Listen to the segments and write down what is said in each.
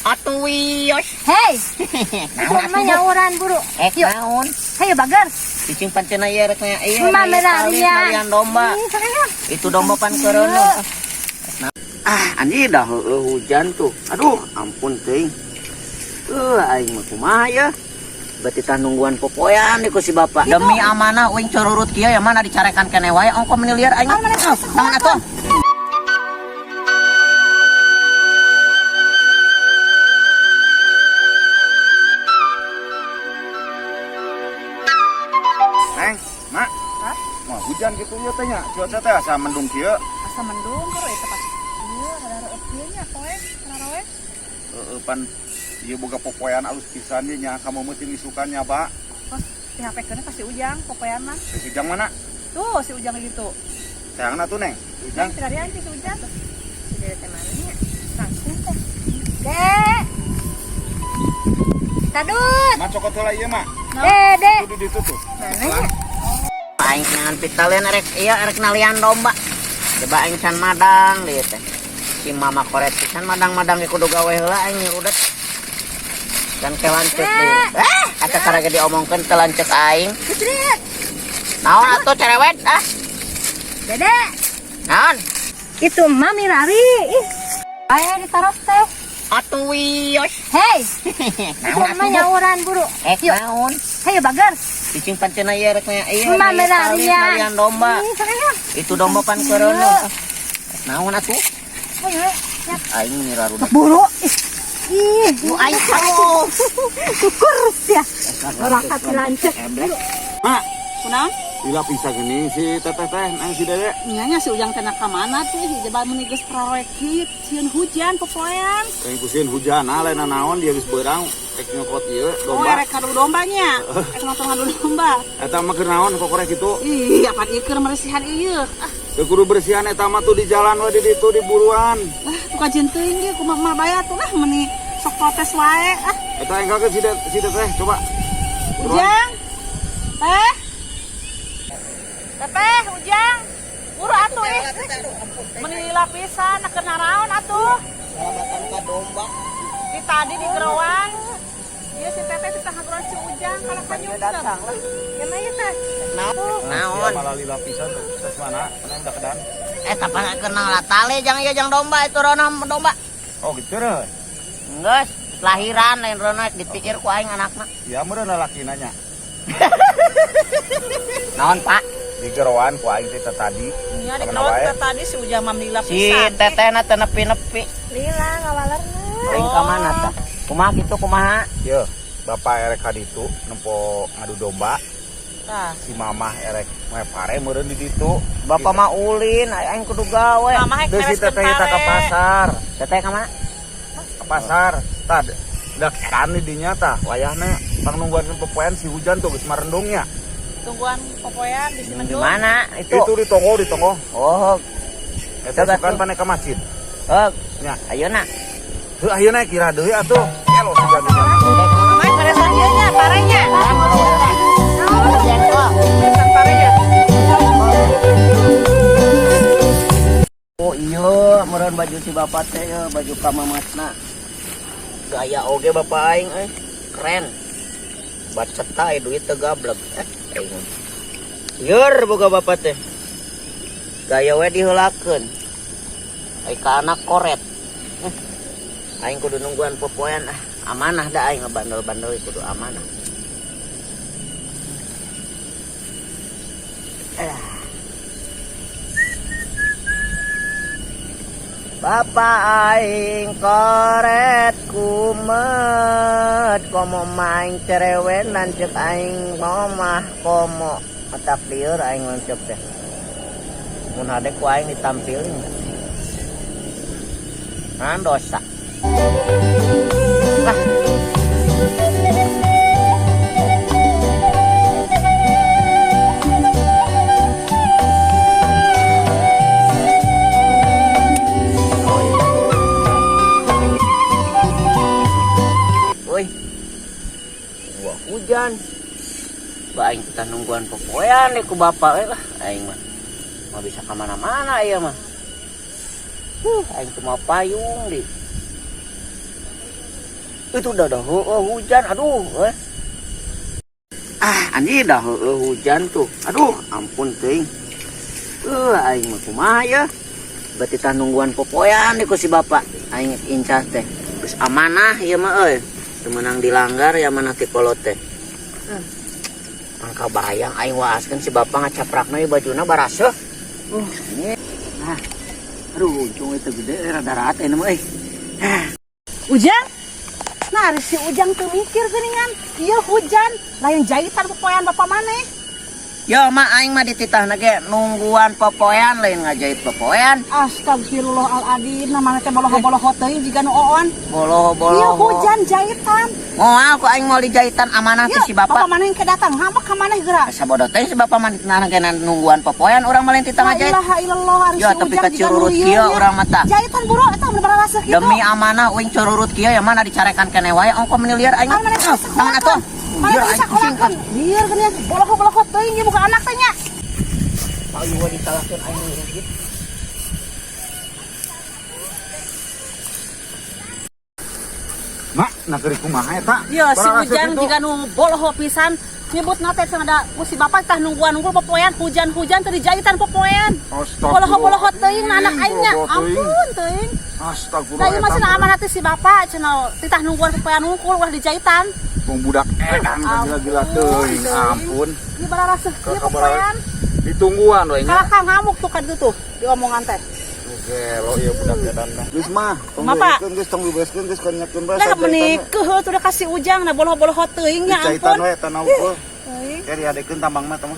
Atuh wios. Hei, itu mah nyawuran buru. Yuk, Naon? hayo bagar. Cicing pancen aya rek nya ieu. Mamerarian. Domba. Itu domba pan kereuna. Anjir dah hujan tuh. Aduh, ampun teuing. Aing mah kumaha ya? Berarti tah nungguan popoyan di ku si bapak. Demi amanah uing cururut kieu ya mana dicarekan keneh wae ongko meniliar aing. Tangan atuh. Neng, mak, mau hujan gitu ya tanya, cuaca teh asa mendung kieu. Asa mendung keur eta pas. Ieu ada reueut nya poe, kararoe. Pan ieu boga popoyan alus pisan ye nya kamu meuting isukannya, Pak. Terus dihapekeun ka si Ujang popoyan mah. Si Ujang mana? Tuh si Ujang gitu. Sayangna tuh, Neng. Ujang. Tadi anjing si Ujang tuh. Si Dede teh mana nya? Langsung teh. Dek. Tadut. Mak cokot heula ieu, Mak. Dede. Tuh di ditu tuh. Mana nya? Aing ngan pitaleun rek nalian domba. Coba aing can madang dieu teh. Si mama koret pisan madang-madang ge kudu gawe heula aing nyurudet. Dan kelanceuk deui. Atuh karage diomongkeun teu lanceuk aing. Cicrit. Naon atuh cerewet ah? Dede. Naon? Itu mami lari. Ih. Aya ditaros teh. Atuh wios. Hei, itu mah nyawuran buru. Yuk, Naon? hayo bagar. Cicing pancen aya rek nya ieu. Mamerarian. Domba. Itu domba pan kereuna. Naon atuh? Ayo, Aing nirarudet. buru. Ih, Aing atuh. kurus ya. Orang kaki lancet. Mak, Kunaon? lila pisah gini si teteh teh nang si Dede. Nya si Ujang teh ka mana tuh? Jebal meni geus prarekit, sieun hujan popoean. Kayak kusin hujan, lain naon dia geus beurang rek nyokot ieu Oh, domba. rek kadu dombanya. Rek nonton kadu domba. Eta mah keur naon kok korek kitu? Ih, apa ieu keur meresihan ieu? Teu kudu bersihan eta mah tuh di jalan we di ditu di buruan. Tuh kajen teuing ge kumaha bayar tuh meni sok protes wae. Eta enggal ke si Teteh coba. Ujang. Teh. Teteh, Ujang. Buru atuh ih. Meni lapisan kena naon atuh? Salamatan ka domba. Di tadi di gerowang. Iya si Teteh di tengah gerowang si Ujang kalau kanyut datang lah. Gimana ya teh? Naon? Malah lila pisan tes mana? Mana udah kedan? Tapi kenal lah tali jang domba itu rona domba. Oh gitu deh. Geus lahiran lain rona dipikir ku aing anakna. Ya meureun laki nanya. Naon Pak? Di gerowan ku aing teh tadi. Iya di Kemana gerowang wae? teh tadi si Ujang mami Si lapisan. tetehna teu nepi-nepi. Lila ngawalerna. Aing ka mana tah? Kumaha kitu kumaha? Ye, bapak erek ka ditu nempo ngadu domba. Tah. Si mamah erek mepare meureun di ditu. Bapak mah ulin, aing kudu gawe. Mama hek Deus si beres teteh eta ka pasar. Teteh ka mana? Ka pasar. Tah dak kan di dinya tah wayahna pangnungguan popoean si hujan tuh geus marendungnya. Tungguan popoean di Di Simendung. mana? Itu di tonggo. Oh, Eta Coba sukan tuh. pane ka masjid. oh, Nya, ayeuna. heuh ayeuna kira deui atuh. Elo sugan di sana. Mama hek beresan ieu nya, parenya. Beresan parenya. Oh iya, meureun baju si bapak teh baju ka mamatna. Gaya oge bapak aing keren. Baceta duit teu gablek. Aing. Yeur boga bapak teh. Gaya we diheulakeun. Ai ka anak koret. Aing kudu nungguan popoean amanah da aing ngebandel-bandel kudu amanah. Bapak aing koret kumet komo main cerewen lanceuk aing momah komo atap lieur aing lanceuk teh mun hade ku aing ditampilin ngan dosa lah hujan. Ba aing kita nungguan popoean deh ku bapak lah. Aing mah bisa kemana-mana ya mah. Aing cuma payung deh. Itu dah hujan, aduh. Anjir dah hujan tuh. Aduh, ampun teuing. Aing mah kumaha ya? Berarti tah nungguan popoyan nih ku si bapak. Aing incas teh. Geus amanah ieu mah euy. Teu meunang dilanggar ya mana ti kolot teh. Angka bayang aing waaskeun si bapak ngacaprakna ieu bajuna baraseuh. Ini. Nah. Aduh, ujung itu gede rada rata ini mah euy. Ujang? Nah, si Ujang tuh mikir geuningan. Ieu hujan, lain jahitan popoyan bapak maneh. Ya mah aing mah dititahna ge nungguan popoyan lain ngajait popoyan. Astagfirullahaladzim, namanya teh boloho-boloho teuing jiga nu oon. Boloho-boloho. Ieu hujan jahitan. Moal ku aing mau dijahitan amanah teh si Bapak bapak. maneh ke datang, hambak ka maneh geura. Sabodo teh si bapak mah dititahna ge nungguan popoyan urang mah lain titah La ngajait. ilaha illallah, ari Ya si tapi Ujang ka jiga nu cururut lieu kieu nya. urang mah tah. Jahitan buru eta bener rasa kitu. Demi amanah uing cururut kieu ya mana dicarekan keneh wae ongko meniliar aing. Maneh bisa Tangan atuh. Maneh bisa kolakan. Lieur geuningan boloho-boloho teuing ieu bukan anak teh nya. Ayo we disalahkeun aing rugit. Mak, nak kiri kumaha eta? Iya, si Ujang jika nu boloho pisan nyebut nate ada si bapak tah nungguan nunggu popoyan hujan-hujan teu dijahitan popoyan. Boloho-boloho teuing anak aingnya. Ampun teuing. Astagfirullah. Da ieu mah cenah amanah si bapak cenah titah nungguan popoyan nungkul ulah dijahitan. Wong budak edan gila-gila teuing. Ampun. Ieu bararaseuh ieu popoyan. Ditungguan we nya. Kalahkang ngamuk tuh kan tuh diomongan teh. Gelo ieu budak edan dah. Geus mah, tong Mapa? beuskeun geus tong beuskeun geus kan nyakeun bae. Lah menikeuh tuh udah kasih Ujang na boloho-boloho teuing nya Jahitan ampun. we tanah ukur. Kari adekeun tambang mah tah.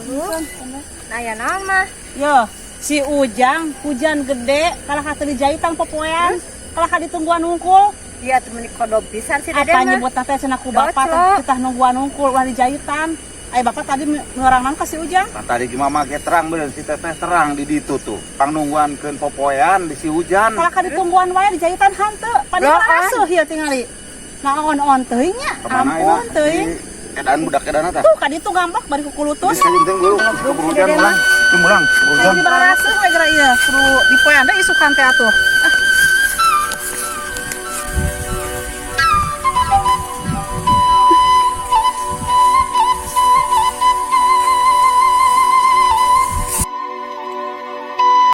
Nah ya nama. Yo, si Ujang hujan gede kalah teu dijahitan popoyan. Kalah ditungguan nungkul. Iya tuh menik kodok pisan sih Apa nyebut teh cenah ku bapak teh titah nungguan nungkul ulah dijahitan. Ai bapak tadi ngeurangnan ka si Ujang. Nah, tadi gimana ge terang bener si teteh terang di ditu tuh. Pangnungguankeun popoyan di si hujan. Kalah ditungguan wae dijahitan hanteu. Padahal asuh ieu tingali. Nah on teuing nya. Ampun teuing. Edan budak edan eta. Tuh ka ditu gambak bari ku kulutun. Geus kajenteung dulu ke hujan ulang. Hujan. Di bararaseuh we geura ieu. Kudu dipoean deui isukan teh atuh.